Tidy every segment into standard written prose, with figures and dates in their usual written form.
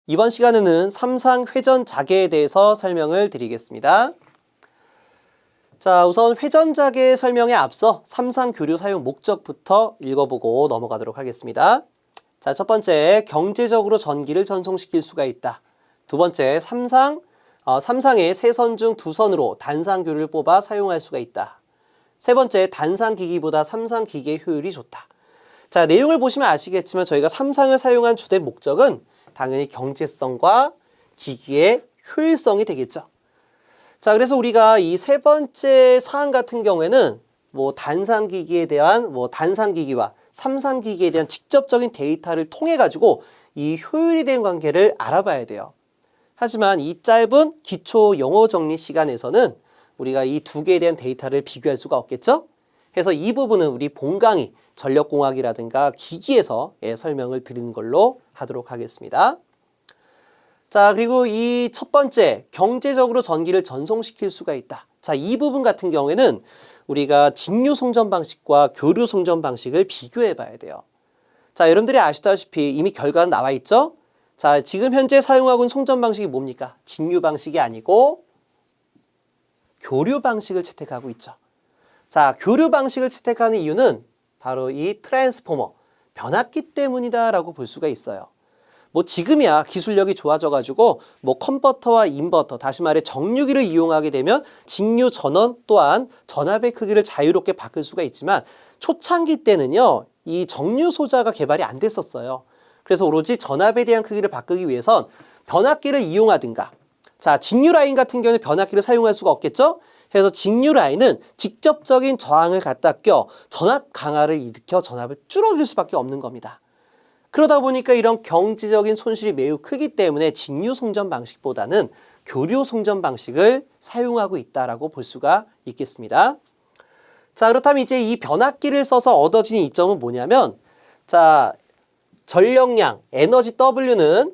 이번 시간에는 삼상회전자계에 대해서 설명을 드리겠습니다. 자, 우선 회전자계 설명에 앞서 삼상교류 사용 목적부터 읽어보고 넘어가도록 하겠습니다. 자, 첫 번째, 경제적으로 전기를 전송시킬 수가 있다. 두 번째, 삼상의 세 선 중 두 선으로 단상교류를 뽑아 사용할 수가 있다. 세 번째, 단상기기보다 삼상기기의 효율이 좋다. 자, 내용을 보시면 아시겠지만 저희가 삼상을 사용한 주된 목적은 당연히 경제성과 기기의 효율성이 되겠죠. 자, 그래서 우리가 이 세 번째 사항 같은 경우에는 단상기기에 대한 단상기기와 삼상기기에 대한 직접적인 데이터를 통해 가지고 이 효율이 된 관계를 알아봐야 돼요. 하지만 이 짧은 기초 영어 정리 시간에서는 우리가 이 두 개에 대한 데이터를 비교할 수가 없겠죠? 그래서 이 부분은 우리 본강의 전력공학이라든가 기기에서 설명을 드리는 걸로 하도록 하겠습니다. 자, 그리고 이 첫 번째, 경제적으로 전기를 전송시킬 수가 있다. 자, 이 부분 같은 경우에는 우리가 직류 송전 방식과 교류 송전 방식을 비교해 봐야 돼요. 자, 여러분들이 아시다시피 이미 결과는 나와 있죠? 자, 지금 현재 사용하고 있는 송전 방식이 뭡니까? 직류 방식이 아니고 교류 방식을 채택하고 있죠. 자, 교류 방식을 채택하는 이유는 바로 이 트랜스포머, 변압기 때문이다라고 볼 수가 있어요. 지금이야 기술력이 좋아져가지고 컨버터와 인버터, 다시 말해 정류기를 이용하게 되면 직류 전원 또한 전압의 크기를 자유롭게 바꿀 수가 있지만 초창기 때는요, 이 정류 소자가 개발이 안 됐었어요. 그래서 오로지 전압에 대한 크기를 바꾸기 위해선 변압기를 이용하든가, 자, 직류 라인 같은 경우는 변압기를 사용할 수가 없겠죠? 그래서 직류 라인은 직접적인 저항을 갖다 껴 전압 강화를 일으켜 전압을 줄어들 수밖에 없는 겁니다. 그러다 보니까 이런 경제적인 손실이 매우 크기 때문에 직류 송전 방식보다는 교류 송전 방식을 사용하고 있다라고 볼 수가 있겠습니다. 자, 그렇다면 이제 이 변압기를 써서 얻어지는 이점은 뭐냐면, 자, 전력량, 에너지 W는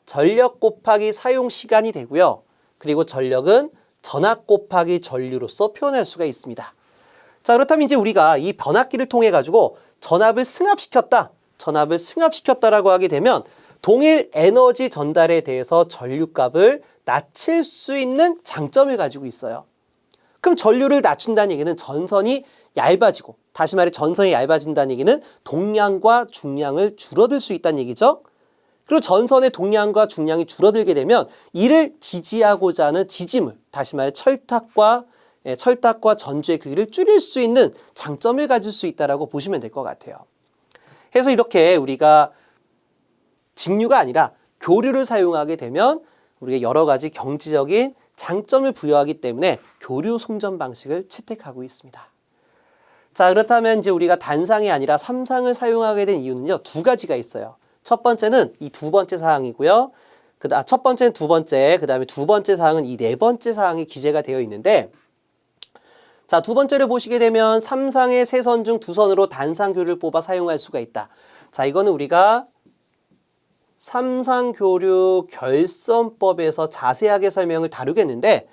전력 곱하기 사용 시간이 되고요. 그리고 전력은 전압 곱하기 전류로서 표현할 수가 있습니다. 자, 그렇다면 이제 우리가 이 변압기를 통해 가지고 전압을 승합시켰다라고 하게 되면 동일 에너지 전달에 대해서 전류값을 낮출 수 있는 장점을 가지고 있어요. 그럼 전류를 낮춘다는 얘기는 전선이 얇아지고, 다시 말해 전선이 얇아진다는 얘기는 동량과 중량을 줄어들 수 있다는 얘기죠. 그리고 전선의 동량과 중량이 줄어들게 되면 이를 지지하고자 하는 지지물, 다시 말해 철탁과 전주의 크기를 줄일 수 있는 장점을 가질 수 있다고 보시면 될 것 같아요. 그래서 이렇게 우리가 직류가 아니라 교류를 사용하게 되면 우리가 여러 가지 경제적인 장점을 부여하기 때문에 교류 송전 방식을 채택하고 있습니다. 자, 그렇다면 이제 우리가 단상이 아니라 삼상을 사용하게 된 이유는요, 두 가지가 있어요. 첫 번째는 이 두 번째 사항이고요. 첫 번째는 두 번째, 그 다음에 두 번째 사항은 이 네 번째 사항이 기재가 되어 있는데, 자, 두 번째를 보시게 되면 삼상의 세 선 중 두 선으로 단상교류를 뽑아 사용할 수가 있다. 자, 이거는 우리가 삼상교류 결선법에서 자세하게 설명을 다루겠는데,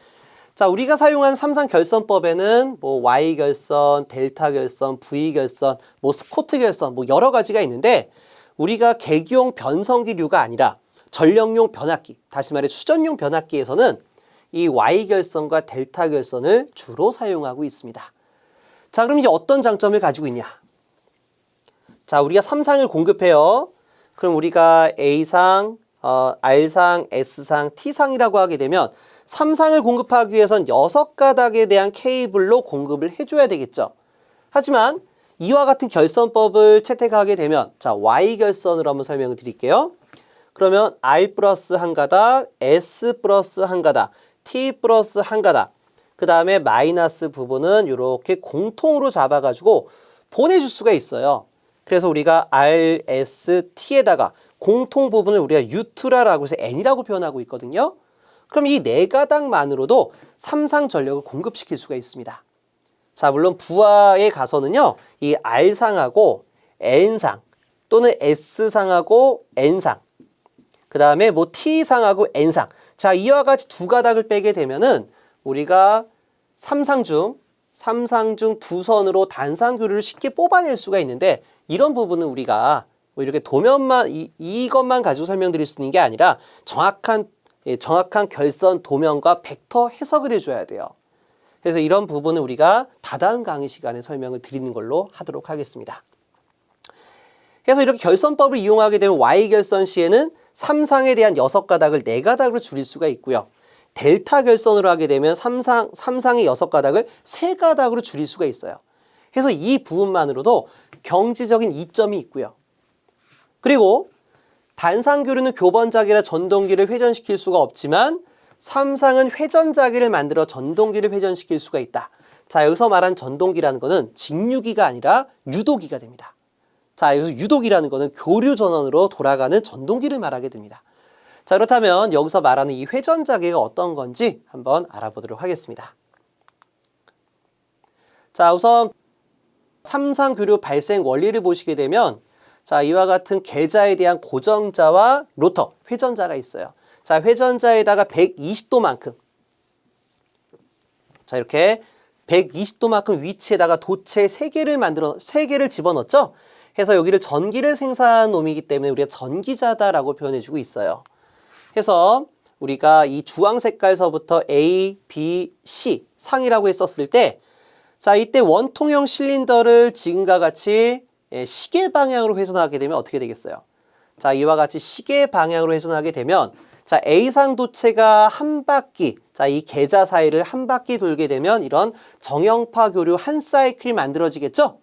자, 우리가 사용한 삼상결선법에는 Y결선, 델타결선, V결선, 스코트결선 여러 가지가 있는데, 우리가 계기용 변성기류가 아니라 전력용 변압기, 다시 말해 수전용 변압기에서는 이 Y결선과 델타결선을 주로 사용하고 있습니다. 자, 그럼 이제 어떤 장점을 가지고 있냐? 자, 우리가 삼상을 공급해요. 그럼 우리가 A상, R상, S상, T상이라고 하게 되면 삼상을 공급하기 위해선 6가닥에 대한 케이블로 공급을 해줘야 되겠죠. 하지만 이와 같은 결선법을 채택하게 되면, 자, Y결선으로 한번 설명을 드릴게요. 그러면 R 플러스 한 가닥, S 플러스 한 가닥, T 플러스 한 가닥, 그 다음에 마이너스 부분은 이렇게 공통으로 잡아가지고 보내줄 수가 있어요. 그래서 우리가 R, S, T에다가 공통 부분을 우리가 유트라라고 해서 N이라고 표현하고 있거든요. 그럼 이 네 가닥만으로도 삼상 전력을 공급시킬 수가 있습니다. 자, 물론 부하에 가서는요, 이 R상하고 N상 또는 S상하고 N상, 그 다음에 T상하고 N상, 자, 이와 같이 두 가닥을 빼게 되면은 우리가 삼상 중 두 선으로 단상교류를 쉽게 뽑아낼 수가 있는데, 이런 부분은 우리가 뭐 이렇게 도면만 이것만 가지고 설명드릴 수 있는 게 아니라 정확한 결선 도면과 벡터 해석을 해줘야 돼요. 그래서 이런 부분은 우리가 다다음 강의 시간에 설명을 드리는 걸로 하도록 하겠습니다. 그래서 이렇게 결선법을 이용하게 되면 Y결선 시에는 3상에 대한 6가닥을 4가닥으로 줄일 수가 있고요. 델타 결선으로 하게 되면 3상의 6가닥을 3가닥으로 줄일 수가 있어요. 그래서 이 부분만으로도 경지적인 이점이 있고요. 그리고 단상교류는 교번자기라 전동기를 회전시킬 수가 없지만 3상은 회전자기를 만들어 전동기를 회전시킬 수가 있다. 자, 여기서 말한 전동기라는 거는 직류기가 아니라 유도기가 됩니다. 자, 여기서 유도기라는 거는 교류 전원으로 돌아가는 전동기를 말하게 됩니다. 자, 그렇다면 여기서 말하는 이 회전자기가 어떤 건지 한번 알아보도록 하겠습니다. 자, 우선 3상 교류 발생 원리를 보시게 되면 자, 이와 같은 계자에 대한 고정자와 로터, 회전자가 있어요. 자, 회전자에다가 120도만큼 자, 이렇게 120도만큼 위치에다가 도체 3개를 집어넣었죠? 해서 여기를 전기를 생산한 놈이기 때문에 우리가 전기자다라고 표현해주고 있어요. 해서 우리가 이 주황 색깔서부터 A, B, C 상이라고 했었을 때 자, 이때 원통형 실린더를 지금과 같이 시계 방향으로 회전하게 되면 어떻게 되겠어요? 자, 이와 같이 시계 방향으로 회전하게 되면 자, A상 도체가 한 바퀴, 자, 이 계자 사이를 한 바퀴 돌게 되면 이런 정형파 교류 한 사이클이 만들어지겠죠?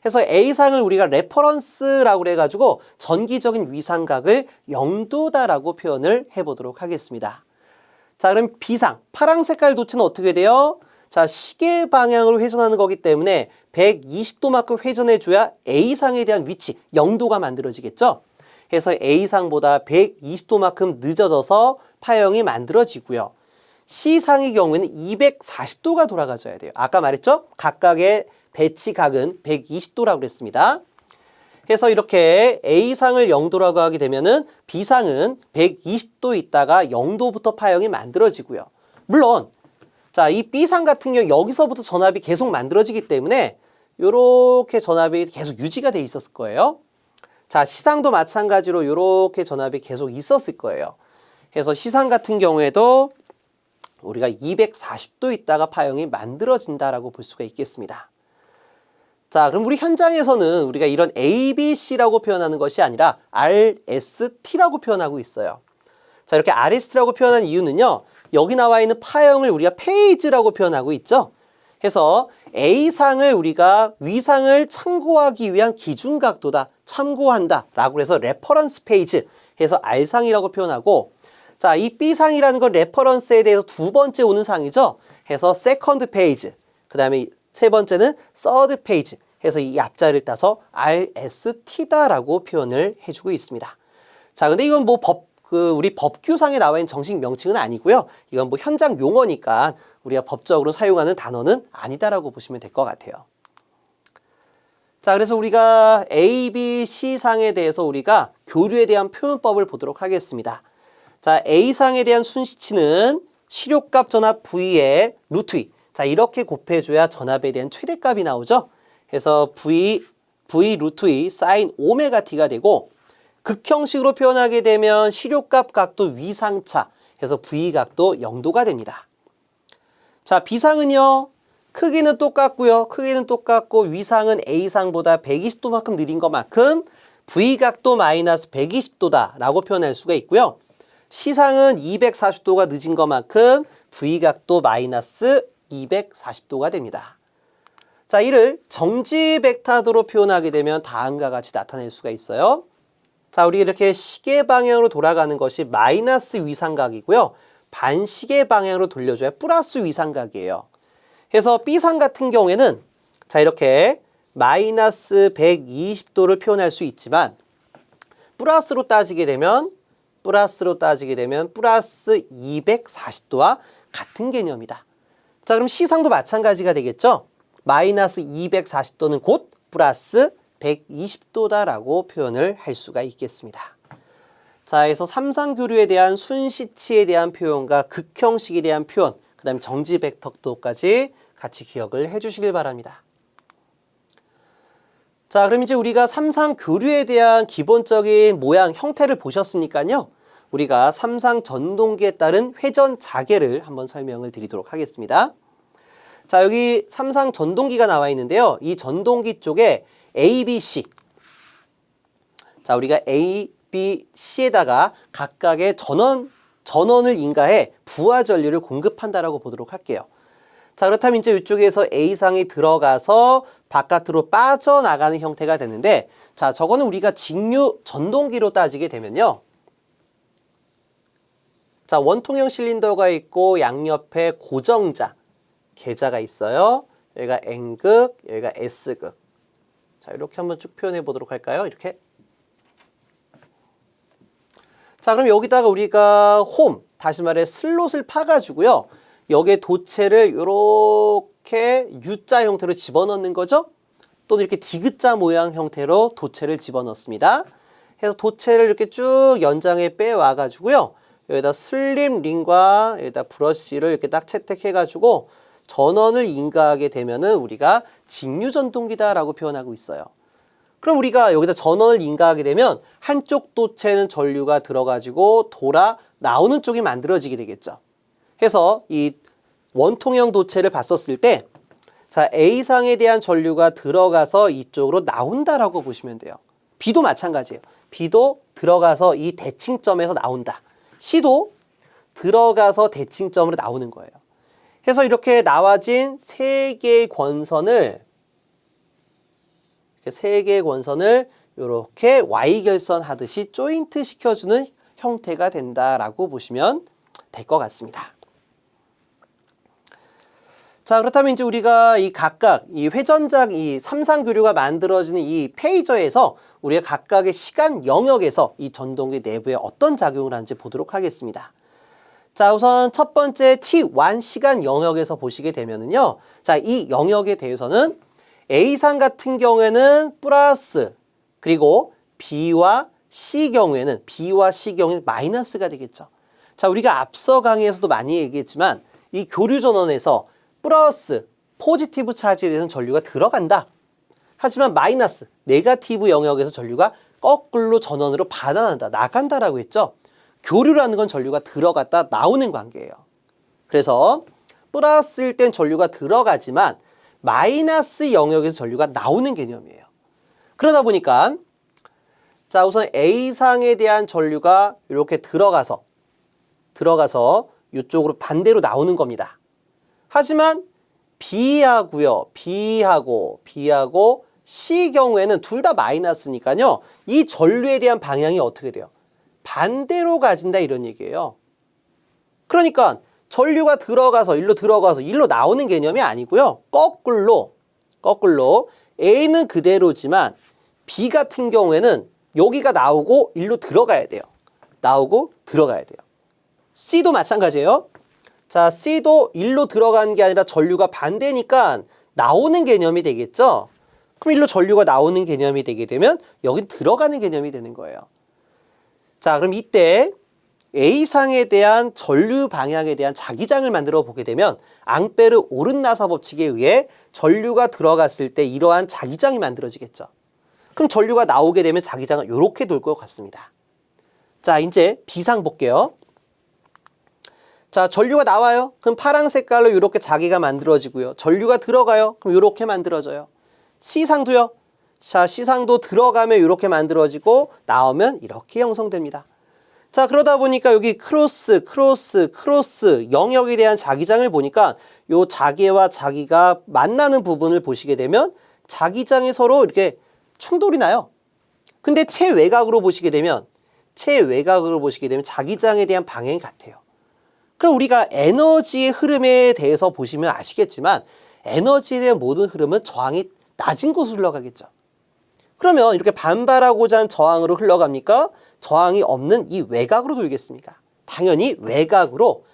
그래서 A상을 우리가 레퍼런스라고 해가지고 전기적인 위상각을 0도다라고 표현을 해보도록 하겠습니다. 자, 그럼 B상, 파랑 색깔 도체는 어떻게 돼요? 자, 시계 방향으로 회전하는 거기 때문에 120도만큼 회전해줘야 A상에 대한 위치, 0도가 만들어지겠죠? 그래서 A상보다 120도만큼 늦어져서 파형이 만들어지고요. C상의 경우에는 240도가 돌아가줘야 돼요. 아까 말했죠? 각각의 배치각은 120도라고 그랬습니다. 그래서 이렇게 A상을 0도라고 하게 되면은 B상은 120도 있다가 0도부터 파형이 만들어지고요. 물론 자, 이 B상 같은 경우 여기서부터 전압이 계속 만들어지기 때문에 이렇게 전압이 계속 유지가 돼 있었을 거예요. 자, C상도 마찬가지로 이렇게 전압이 계속 있었을 거예요. 그래서 C상 같은 경우에도 우리가 240도 있다가 파형이 만들어진다라고 볼 수가 있겠습니다. 자, 그럼 우리 현장에서는 우리가 이런 ABC라고 표현하는 것이 아니라 RST라고 표현하고 있어요. 자, 이렇게 RST라고 표현한 이유는요. 여기 나와 있는 파형을 우리가 페이지라고 표현하고 있죠. 해서 A상을 우리가 위상을 참고하기 위한 기준각도다, 참고한다 라고 해서 레퍼런스 페이지 해서 R상이라고 표현하고 자, 이 B상이라는 건 레퍼런스에 대해서 두 번째 오는 상이죠. 해서 세컨드 페이지, 그 다음에 세 번째는 서드 페이지 해서 이 앞자리를 따서 RST다라고 표현을 해주고 있습니다. 자, 근데 이건 뭐 우리 법규상에 나와 있는 정식 명칭은 아니고요. 이건 뭐 현장 용어니까 우리가 법적으로 사용하는 단어는 아니다라고 보시면 될 것 같아요. 자, 그래서 우리가 A, B, C상에 대해서 우리가 교류에 대한 표현법을 보도록 하겠습니다. 자, A상에 대한 순시치는 실효값 전압 V에 루트 2. 자, 이렇게 곱해줘야 전압에 대한 최대값이 나오죠. 그래서 V 루트 2 사인 오메가 T가 되고 극형식으로 표현하게 되면 실효값 각도 위상차 해서 V각도 0도가 됩니다. 자, B상은요. 크기는 똑같고요. 크기는 똑같고 위상은 A상보다 120도만큼 느린 것만큼 V각도 마이너스 120도다 라고 표현할 수가 있고요. C상은 240도가 늦은 것만큼 V각도 마이너스 240도가 됩니다. 자, 이를 정지 벡터도로 표현하게 되면 다음과 같이 나타낼 수가 있어요. 자, 우리 이렇게 시계 방향으로 돌아가는 것이 마이너스 위상각이고요. 반시계 방향으로 돌려줘야 플러스 위상각이에요. 그래서 B상 같은 경우에는 자, 이렇게 마이너스 120도를 표현할 수 있지만 플러스로 따지게 되면 플러스 240도와 같은 개념이다. 자, 그럼 C상도 마찬가지가 되겠죠? 마이너스 240도는 곧 플러스 120도다라고 표현을 할 수가 있겠습니다. 자, 그래서 삼상교류에 대한 순시치에 대한 표현과 극형식에 대한 표현, 그 다음에 정지 벡터도까지 같이 기억을 해주시길 바랍니다. 자, 그럼 이제 우리가 삼상교류에 대한 기본적인 모양, 형태를 보셨으니까요. 우리가 삼상전동기에 따른 회전자계를 한번 설명을 드리도록 하겠습니다. 자, 여기 삼상전동기가 나와 있는데요. 이 전동기 쪽에 A, B, C. 자, 우리가 A, B, C에다가 각각의 전원을 인가해 부하 전류를 공급한다라고 보도록 할게요. 자, 그렇다면 이제 이쪽에서 A상이 들어가서 바깥으로 빠져나가는 형태가 되는데, 자, 저거는 우리가 직류 전동기로 따지게 되면요. 자, 원통형 실린더가 있고 양옆에 고정자, 계자가 있어요. 여기가 N극, 여기가 S극. 자, 이렇게 한번 쭉 표현해 보도록 할까요? 이렇게. 자, 그럼 여기다가 우리가 다시 말해 슬롯을 파가지고요. 여기에 도체를 이렇게 U자 형태로 집어넣는 거죠. 또는 이렇게 디귿자 모양 형태로 도체를 집어넣습니다. 그래서 도체를 이렇게 쭉 연장에 빼와가지고요. 여기다 슬립 링과 여기다 브러쉬를 이렇게 딱 채택해가지고 전원을 인가하게 되면은 우리가 직류전동기다라고 표현하고 있어요. 그럼 우리가 여기다 전원을 인가하게 되면 한쪽 도체는 전류가 들어가지고 돌아 나오는 쪽이 만들어지게 되겠죠. 해서 이 원통형 도체를 봤었을 때, 자, A상에 대한 전류가 들어가서 이쪽으로 나온다라고 보시면 돼요. B도 마찬가지예요. B도 들어가서 이 대칭점에서 나온다. C도 들어가서 대칭점으로 나오는 거예요. 해서 이렇게 나와진 세 개의 권선을 이렇게 Y결선 하듯이 조인트 시켜주는 형태가 된다라고 보시면 될 것 같습니다. 자, 그렇다면 이제 우리가 이 각각 이 회전작 이 삼상교류가 만들어지는 이 페이저에서 우리가 각각의 시간 영역에서 이 전동기 내부에 어떤 작용을 하는지 보도록 하겠습니다. 자, 우선 첫 번째 T1 시간 영역에서 보시게 되면은요. 자, 이 영역에 대해서는 A상 같은 경우에는 플러스, 그리고 B와 C 경우에는 마이너스가 되겠죠. 자, 우리가 앞서 강의에서도 많이 얘기했지만 이 교류 전원에서 플러스, 포지티브 차지에 대해서는 전류가 들어간다. 하지만 마이너스, 네거티브 영역에서 전류가 거꾸로 전원으로 받아난다, 나간다라고 했죠. 교류라는 건 전류가 들어갔다 나오는 관계예요. 그래서 플러스일 땐 전류가 들어가지만 마이너스 영역에서 전류가 나오는 개념이에요. 그러다 보니까 자, 우선 A상에 대한 전류가 이렇게 들어가서 이쪽으로 반대로 나오는 겁니다. 하지만 B하고 C 경우에는 둘 다 마이너스니까요. 이 전류에 대한 방향이 어떻게 돼요? 반대로 가진다 이런 얘기예요. 그러니까 전류가 들어가서 일로 나오는 개념이 아니고요. 거꾸로 A는 그대로지만 B 같은 경우에는 여기가 나오고 일로 들어가야 돼요. C도 마찬가지예요. 자, C도 일로 들어가는 게 아니라 전류가 반대니까 나오는 개념이 되겠죠. 그럼 일로 전류가 나오는 개념이 되게 되면 여긴 들어가는 개념이 되는 거예요. 자, 그럼 이때 A상에 대한 전류 방향에 대한 자기장을 만들어 보게 되면 앙페르 오른나사 법칙에 의해 전류가 들어갔을 때 이러한 자기장이 만들어지겠죠. 그럼 전류가 나오게 되면 자기장은 이렇게 돌 것 같습니다. 자, 이제 B상 볼게요. 자, 전류가 나와요. 그럼 파란 색깔로 이렇게 자기가 만들어지고요. 전류가 들어가요. 그럼 이렇게 만들어져요. C상도요. 자, C상도 들어가면 이렇게 만들어지고 나오면 이렇게 형성됩니다. 자, 그러다 보니까 여기 크로스 영역에 대한 자기장을 보니까 요 자기와 자기가 만나는 부분을 보시게 되면 자기장이 서로 이렇게 충돌이 나요. 근데 최외곽으로 보시게 되면 자기장에 대한 방향이 같아요. 그럼 우리가 에너지의 흐름에 대해서 보시면 아시겠지만 에너지에 대한 모든 흐름은 저항이 낮은 곳으로 흘러가겠죠. 그러면 이렇게 반발하고자 하는 저항으로 흘러갑니까? 저항이 없는 이 외곽으로 돌겠습니까? 당연히 외곽으로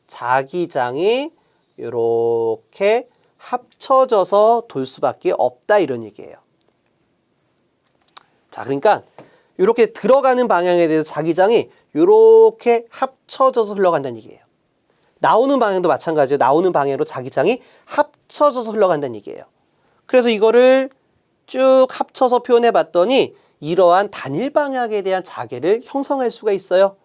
자기장이 이렇게 합쳐져서 돌 수밖에 없다 이런 얘기예요. 자, 그러니까 이렇게 들어가는 방향에 대해서 자기장이 이렇게 합쳐져서 흘러간다는 얘기예요. 나오는 방향도 마찬가지예요. 나오는 방향으로 자기장이 합쳐져서 흘러간다는 얘기예요. 그래서 이거를 쭉 합쳐서 표현해 봤더니 이러한 단일 방향에 대한 자개를 형성할 수가 있어요.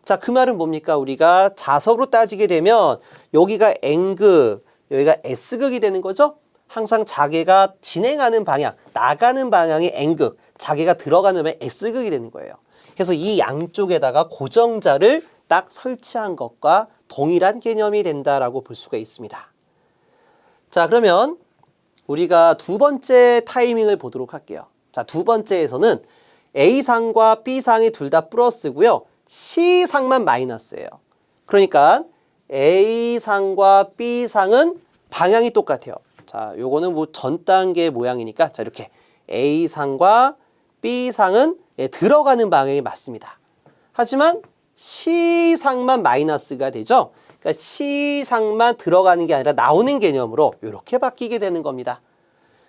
자, 그 말은 뭡니까? 우리가 자석으로 따지게 되면 여기가 N극, 여기가 S극이 되는 거죠? 항상 자개가 진행하는 방향, 나가는 방향이 N극, 자개가 들어가는 방향이 S극이 되는 거예요. 그래서 이 양쪽에다가 고정자를 딱 설치한 것과 동일한 개념이 된다라고 볼 수가 있습니다. 자, 그러면 우리가 두 번째 타이밍을 보도록 할게요. 자, 두 번째에서는 A상과 B상이 둘 다 플러스고요. C상만 마이너스예요. 그러니까 A상과 B상은 방향이 똑같아요. 자, 요거는 뭐 전 단계 모양이니까 자, 이렇게 A상과 B상은 들어가는 방향이 맞습니다. 하지만 C상만 마이너스가 되죠. 그러니까 C상만 들어가는 게 아니라 나오는 개념으로 이렇게 바뀌게 되는 겁니다.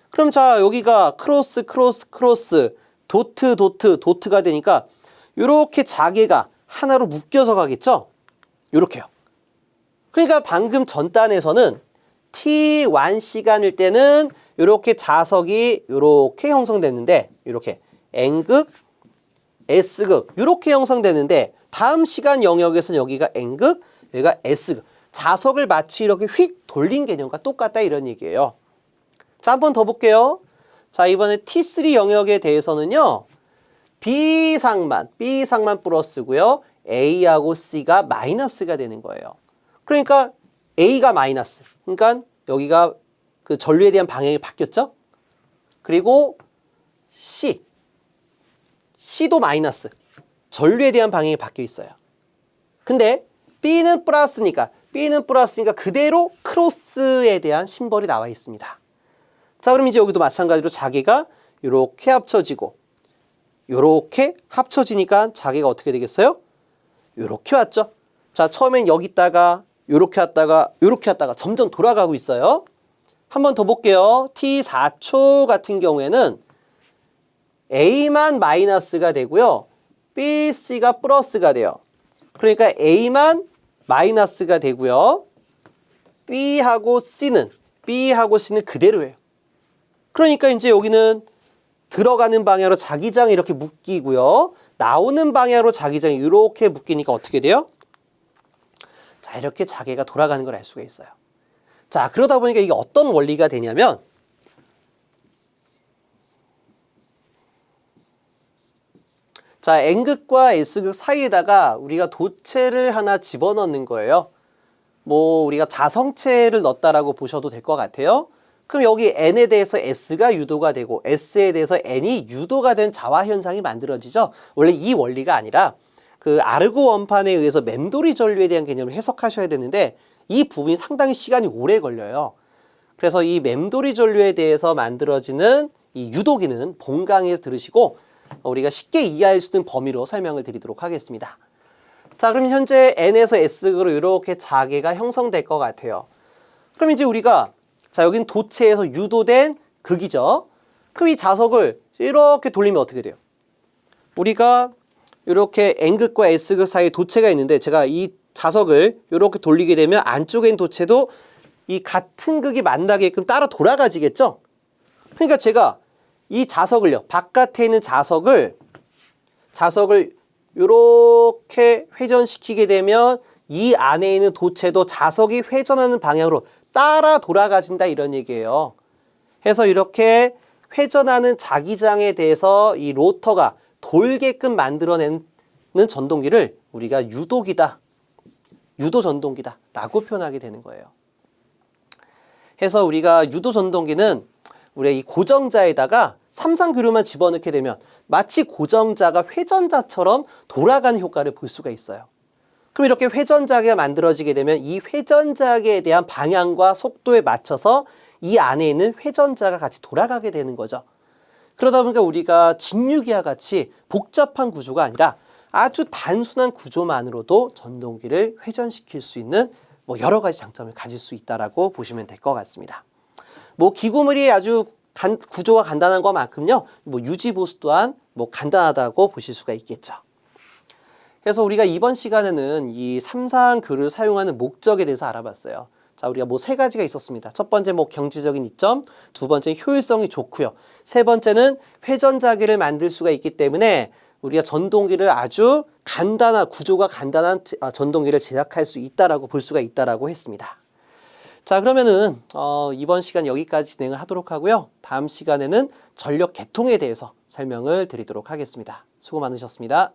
그럼 자, 여기가 크로스, 크로스, 크로스, 도트, 도트, 도트가 되니까 이렇게 자개가 하나로 묶여서 가겠죠? 이렇게요. 그러니까 방금 전 단에서는 T1 시간일 때는 이렇게 자석이 이렇게 형성됐는데 이렇게 N극, S극 이렇게 형성되는데 다음 시간 영역에서는 여기가 N극, 여기가 S극. 자석을 마치 이렇게 휙 돌린 개념과 똑같다 이런 얘기예요. 자, 한 번 더 볼게요. 자, 이번에 T3 영역에 대해서는요. B상만 플러스고요. A하고 C가 마이너스가 되는 거예요. 그러니까 A가 마이너스. 그러니까 여기가 그 전류에 대한 방향이 바뀌었죠? 그리고 C도 마이너스. 전류에 대한 방향이 바뀌어 있어요. 근데 B는 플러스니까 그대로 크로스에 대한 심벌이 나와 있습니다. 자, 그럼 이제 여기도 마찬가지로 자개가 이렇게 합쳐지고 이렇게 합쳐지니까 자개가 어떻게 되겠어요? 이렇게 왔죠. 자, 처음엔 여기 있다가 이렇게 왔다가 점점 돌아가고 있어요. 한 번 더 볼게요. T4초 같은 경우에는 A만 마이너스가 되고요. B, C가 플러스가 돼요. 그러니까 A만 마이너스가 되고요. B하고 C는 그대로예요. 그러니까 이제 여기는 들어가는 방향으로 자기장이 이렇게 묶이고요. 나오는 방향으로 자기장이 이렇게 묶이니까 어떻게 돼요? 자, 이렇게 자개가 돌아가는 걸 알 수가 있어요. 자, 그러다 보니까 이게 어떤 원리가 되냐면 자, N극과 S극 사이에다가 우리가 도체를 하나 집어넣는 거예요. 뭐 우리가 자성체를 넣었다라고 보셔도 될 것 같아요. 그럼 여기 N에 대해서 S가 유도가 되고 S에 대해서 N이 유도가 된 자화 현상이 만들어지죠. 원래 이 원리가 아니라 그 아르고 원판에 의해서 맴돌이 전류에 대한 개념을 해석하셔야 되는데 이 부분이 상당히 시간이 오래 걸려요. 그래서 이 맴돌이 전류에 대해서 만들어지는 이 유도기는 본강에서 들으시고 우리가 쉽게 이해할 수 있는 범위로 설명을 드리도록 하겠습니다. 자, 그럼 현재 N에서 S극으로 이렇게 자개가 형성될 것 같아요. 그럼 이제 우리가 자, 여기는 도체에서 유도된 극이죠. 그럼 이 자석을 이렇게 돌리면 어떻게 돼요? 우리가 이렇게 N극과 S극 사이에 도체가 있는데 제가 이 자석을 이렇게 돌리게 되면 안쪽에 있는 도체도 이 같은 극이 만나게끔 따라 돌아가지겠죠? 그러니까 제가 이 자석을요, 바깥에 있는 자석을 이렇게 회전시키게 되면 이 안에 있는 도체도 자석이 회전하는 방향으로 따라 돌아가진다 이런 얘기예요. 해서 이렇게 회전하는 자기장에 대해서 이 로터가 돌게끔 만들어내는 전동기를 우리가 유도기다, 유도전동기다 라고 표현하게 되는 거예요. 해서 우리가 유도전동기는 우리가 이 고정자에다가 삼상교류만 집어넣게 되면 마치 고정자가 회전자처럼 돌아가는 효과를 볼 수가 있어요. 그럼 이렇게 회전자가 만들어지게 되면 이 회전자에 대한 방향과 속도에 맞춰서 이 안에 있는 회전자가 같이 돌아가게 되는 거죠. 그러다 보니까 우리가 직류기와 같이 복잡한 구조가 아니라 아주 단순한 구조만으로도 전동기를 회전시킬 수 있는 뭐 여러 가지 장점을 가질 수 있다라고 보시면 될 것 같습니다. 뭐 기구물이 아주 구조가 간단한 것만큼요, 뭐 유지 보수 또한 뭐 간단하다고 보실 수가 있겠죠. 그래서 우리가 이번 시간에는 이 삼상교를 사용하는 목적에 대해서 알아봤어요. 자, 자, 우리가 뭐 세 가지가 있었습니다. 첫 번째 뭐 경제적인 이점, 두 번째는 효율성이 좋고요. 세 번째는 회전자개를 만들 수가 있기 때문에 우리가 전동기를 아주 간단한 구조가 간단한 전동기를 제작할 수 있다라고 볼 수가 있다라고 했습니다. 자, 그러면은 이번 시간 여기까지 진행을 하도록 하고요. 다음 시간에는 전력 계통에 대해서 설명을 드리도록 하겠습니다. 수고 많으셨습니다.